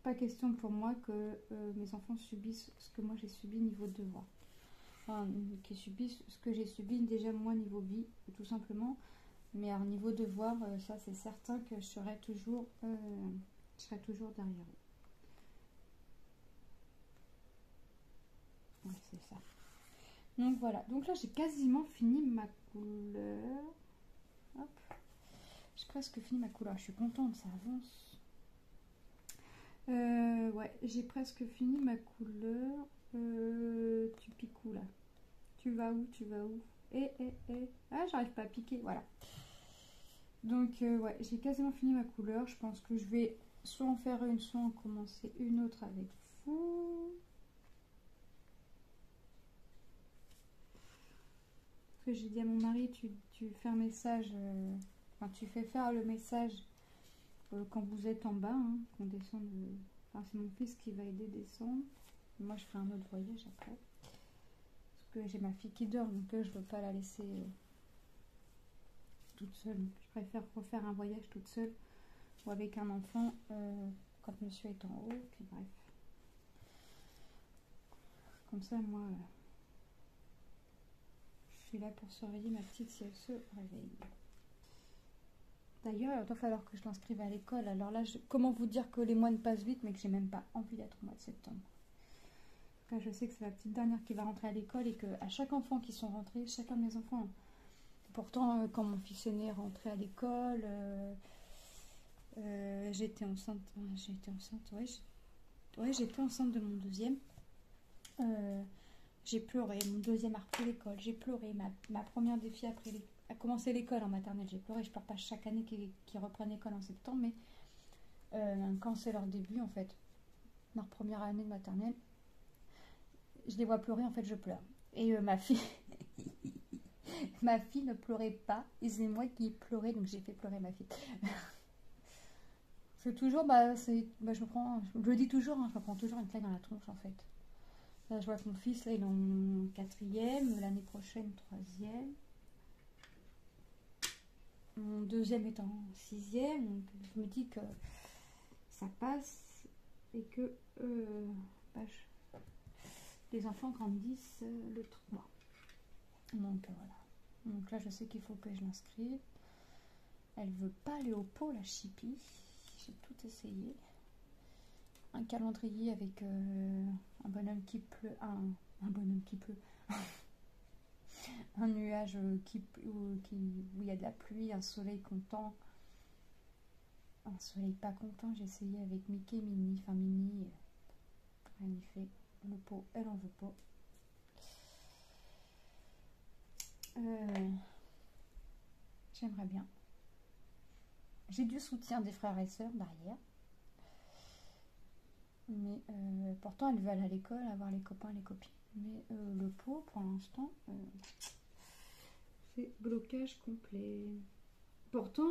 pas question pour moi que mes enfants subissent ce que moi j'ai subi niveau devoir. Enfin, qu'ils subissent ce que j'ai subi déjà moi niveau vie, tout simplement. Mais à niveau devoir, ça c'est certain que je serai toujours derrière eux. Ouais, c'est ça. Donc voilà, donc là j'ai quasiment fini ma couleur. Hop. J'ai presque fini ma couleur, je suis contente, ça avance. Ouais, j'ai presque fini ma couleur. Tu piques où là? Tu vas où? Tu vas où? Ah, j'arrive pas à piquer, voilà. Donc ouais, j'ai quasiment fini ma couleur. Je pense que je vais soit en faire une, soit en commencer une autre avec vous. Que j'ai dit à mon mari, tu fais un message, enfin tu fais faire le message quand vous êtes en bas, hein, qu'on descende. Enfin c'est mon fils qui va aider descendre. Moi je ferai un autre voyage après. Parce que j'ai ma fille qui dort, donc je veux pas la laisser toute seule. Donc, je préfère refaire un voyage toute seule ou avec un enfant quand monsieur est en haut. Puis bref. Comme ça moi... je suis là pour surveiller ma petite si elle se réveille. D'ailleurs, il va falloir que je l'inscrive à l'école. Alors là, comment vous dire que les mois ne passent vite, mais que j'ai même pas envie d'être au mois de septembre. Là, je sais que c'est la petite dernière qui va rentrer à l'école et qu'à chaque enfant qui sont rentrés, chacun de mes enfants, pourtant, quand mon fils aîné est rentré à l'école, j'étais enceinte. J'étais enceinte de mon deuxième. J'ai pleuré, mon deuxième a repris l'école, j'ai pleuré, ma première des filles a commencé l'école en maternelle, j'ai pleuré, je pleure pas chaque année qu'ils reprennent l'école en septembre, mais quand c'est leur début en fait, leur première année de maternelle, je les vois pleurer, en fait je pleure. Et ma fille, ma fille ne pleurait pas, et c'est moi qui pleurais, donc j'ai fait pleurer ma fille. C'est toujours, je le dis toujours, hein, je me prends toujours une claque dans la tronche en fait. Là, je vois que mon fils, là, il est en quatrième, l'année prochaine, troisième. Mon deuxième est en sixième, donc je me dis que ça passe et que les enfants grandissent le 3. Donc voilà. Donc là, je sais qu'il faut que je l'inscrive. Elle veut pas aller au pot, la chipie. J'ai tout essayé. Un calendrier avec un bonhomme qui pleut, un bonhomme qui pleut, un nuage où il y a de la pluie, un soleil content, un soleil pas content. J'ai essayé avec Mickey, Minnie, enfin Minnie, rien n'y fait. Le pot, elle en veut pas. J'aimerais bien. J'ai du soutien des frères et sœurs derrière. Mais pourtant, elle veut aller à l'école, avoir les copains et les copines. Mais le pot, pour l'instant, c'est blocage complet. Pourtant,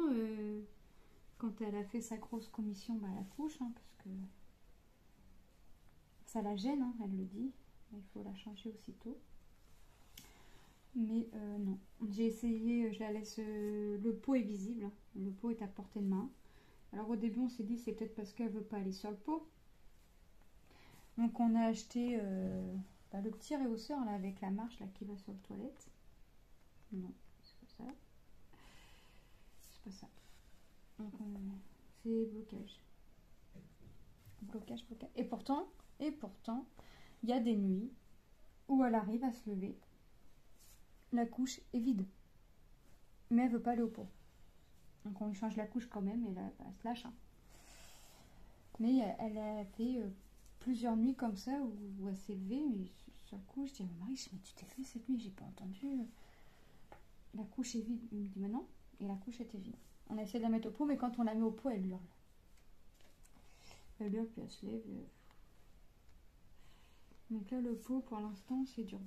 quand elle a fait sa grosse commission, elle accouche, hein, parce que ça la gêne, hein, elle le dit. Il faut la changer aussitôt. Mais non, j'ai essayé, je la laisse... le pot est visible, hein. Le pot est à portée de main. Alors au début, on s'est dit, c'est peut-être parce qu'elle veut pas aller sur le pot. Donc on a acheté le petit réhausseur là, avec la marche là, qui va sur les toilettes. Non, c'est pas ça. C'est pas ça. Donc c'est blocage. Blocage. Et pourtant, il y a des nuits où elle arrive à se lever. La couche est vide. Mais elle veut pas aller au pot. Donc on lui change la couche quand même et là, elle se lâche. Hein. Mais elle a fait... plusieurs nuits comme ça où elle s'est levée, mais sur le coup je dis à mon mari, mais tu t'es levé cette nuit, j'ai pas entendu, la couche est vide. Il me dit mais non, et la couche était vide. On a essayé de la mettre au pot, mais quand on la met au pot, elle hurle, puis elle se lève. Donc là le pot pour l'instant c'est dur.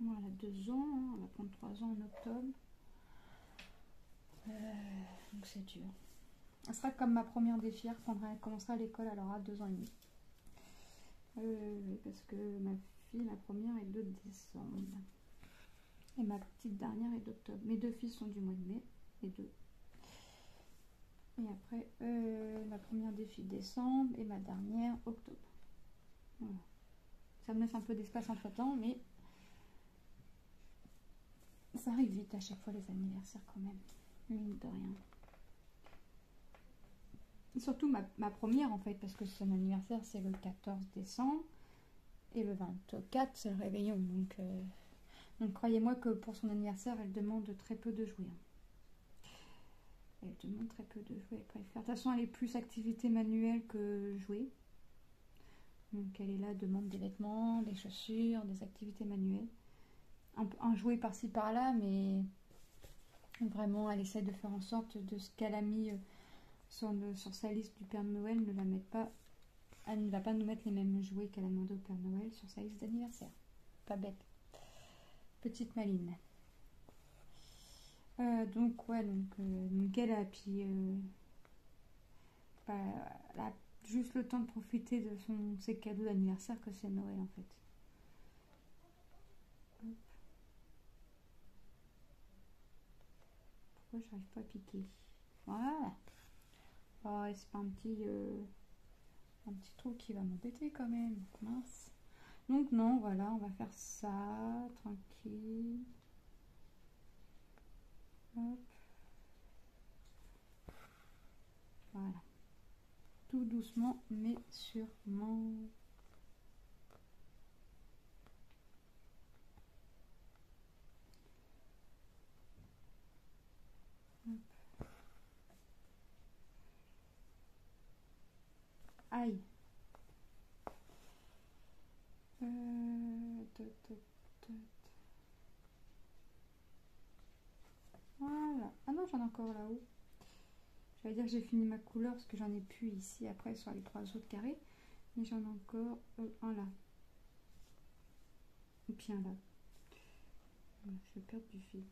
Moi elle a 2 ans, hein, elle va prendre 3 ans en octobre, donc c'est dur. Elle sera comme ma première défi quand elle commencera l'école, elle aura 2 ans et demi. Parce que ma fille, la première est de décembre. Et ma petite dernière est d'octobre. Mes 2 filles sont du mois de mai, les 2. Et après, ma première défi décembre et ma dernière octobre. Voilà. Ça me laisse un peu d'espace entre temps, mais ça arrive vite à chaque fois les anniversaires quand même. Mine de rien. Et surtout ma première en fait, parce que son anniversaire c'est le 14 décembre et le 24 c'est le réveillon. Donc croyez-moi que pour son anniversaire, elle demande très peu de jouets. Elle demande très peu de jouets. Elle préfère. De toute façon, elle est plus activité manuelle que jouets. Donc elle est là, demande des vêtements, des chaussures, des activités manuelles. Un jouet par-ci par-là, mais vraiment elle essaie de faire en sorte de ce qu'elle a mis sur sa liste du Père Noël, ne la mette pas. Elle ne va pas nous mettre les mêmes jouets qu'elle a demandé au Père Noël sur sa liste d'anniversaire. Pas bête. Petite maline. Donc elle a puis elle a juste le temps de profiter de ses cadeaux d'anniversaire que c'est Noël en fait. Hop. Pourquoi j'arrive pas à piquer? Voilà. Oh, c'est pas un petit trou qui va m'embêter quand même. Mince. Donc non, voilà, on va faire ça tranquille. Hop. Voilà. Tout doucement mais sûrement. Hop. Aïe. Voilà. Ah non, j'en ai encore là-haut. J'allais dire que j'ai fini ma couleur parce que j'en ai plus ici après sur les 3 autres carrés. Mais j'en ai encore un là. Et puis un là. Je vais perdre du fil.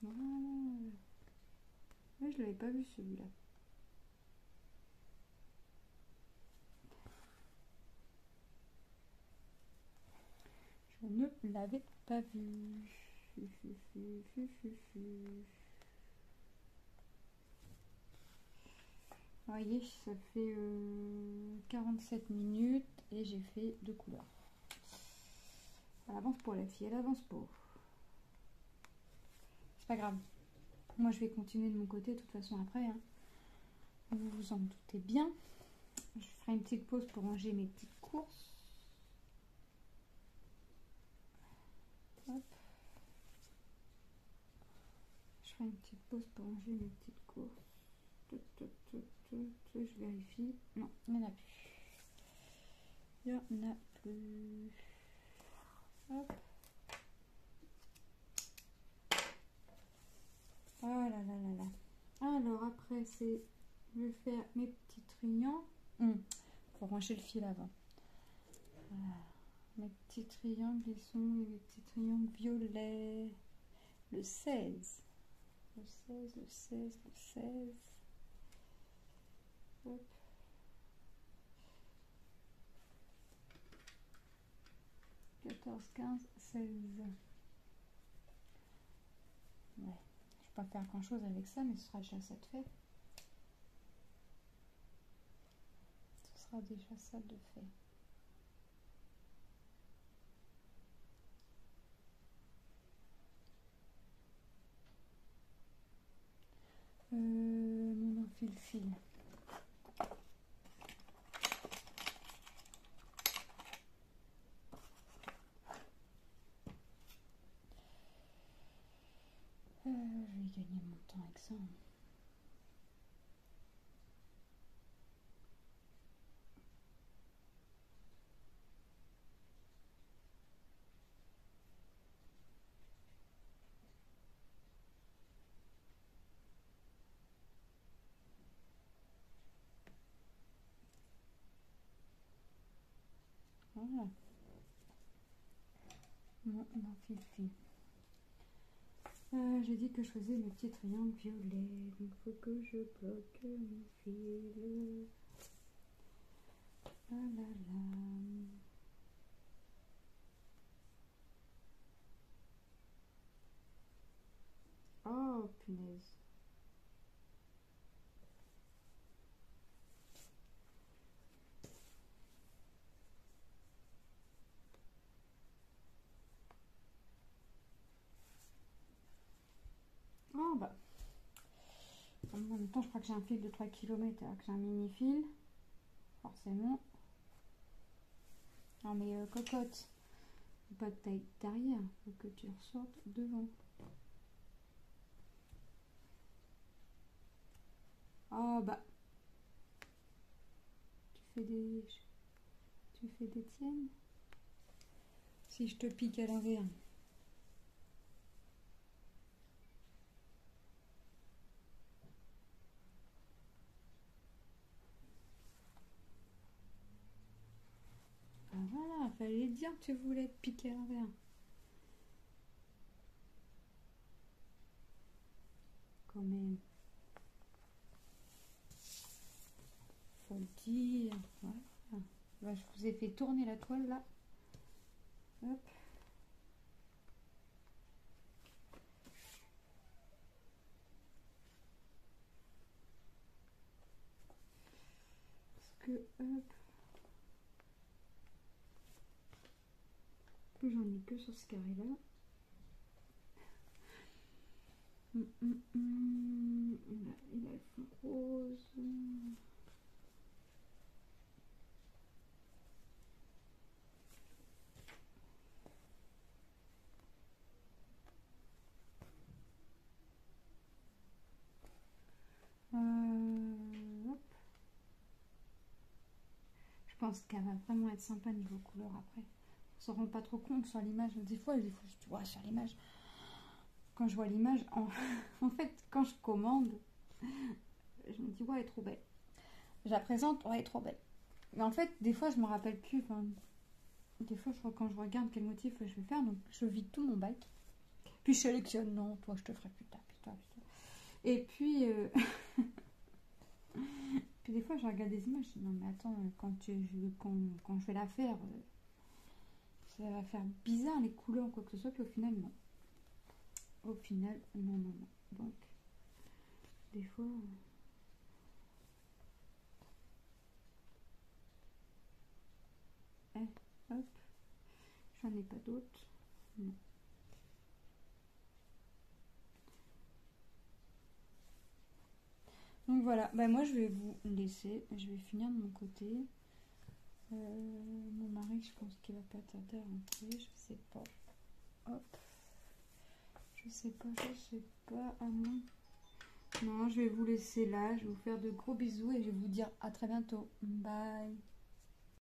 Voilà. Ouais, je l'avais pas vu celui-là. Je ne l'avais pas vu. Vous voyez, ça fait 47 minutes et j'ai fait 2 couleurs. Elle avance pour la fille, elle avance pour. C'est pas grave. Moi, je vais continuer de mon côté, de toute façon, après. Hein. Vous vous en doutez bien. Je ferai une petite pause pour ranger mes petites courses. Hop. Je ferai une petite pause pour ranger mes petites courses. Je vérifie. Non, il n'y en a plus. Il n'y en a plus. Hop. Oh là là là là. Alors après, je vais faire mes petits triangles. Faut ranger le fil avant. Mes petits triangles, ils sont les petits triangles violets. Le 16. Le 16, le 16, le 16. Hop. « 14, 15, 16. Ouais. Je ne vais pas faire grand chose avec ça, mais ce sera déjà ça de fait. Ce sera déjà ça de fait. Mon enfile-fil. Je vais gagner mon temps avec ça. Voilà. Non, non, Fifi. J'ai dit que je faisais mes petits triangles violets. Il faut que je bloque mon fil. La la la. Oh, punaise. Oh, bah. En même temps, je crois que j'ai un fil de 3 km, alors que j'ai un mini fil. Forcément. Non, mais cocotte. Pas de taille derrière. Faut que tu ressortes devant. Oh, bah. Tu fais des tiennes. Si je te pique à l'envers. Ah voilà, fallait dire que tu voulais te piquer à l'envers. Quand même. Faut le dire. Voilà. Bah, je vous ai fait tourner la toile là. Hop. Parce que hop. J'en ai que sur ce carré là. Il a le fond rose. Hop. Je pense qu'elle va vraiment être sympa niveau couleur après. On s'en rend pas trop compte sur l'image. Des fois, tu vois, sur l'image, quand je vois l'image, en fait, quand je commande, je me dis, ouais, elle est trop belle. Je la présente, ouais, elle est trop belle. Mais en fait, des fois, je me rappelle plus. Enfin, des fois, quand je regarde quel motif je vais faire, donc je vide tout mon bac. Puis je sélectionne, non, toi, je te ferai plus tard, plus tard, plus tard. Et puis, puis des fois, je regarde des images, je dis, non, mais attends, quand je vais la faire, ça va faire bizarre les couleurs, quoi que ce soit, puis au final, non. Au final, non, non, non. Donc, des fois... hop, j'en ai pas d'autres. Non. Donc voilà, bah moi je vais vous laisser, je vais finir de mon côté. Mon mari, je pense qu'il va pas tarder à rentrer, je sais pas. Hop, je sais pas, à moins. Non, je vais vous laisser là, je vais vous faire de gros bisous et je vais vous dire à très bientôt. Bye.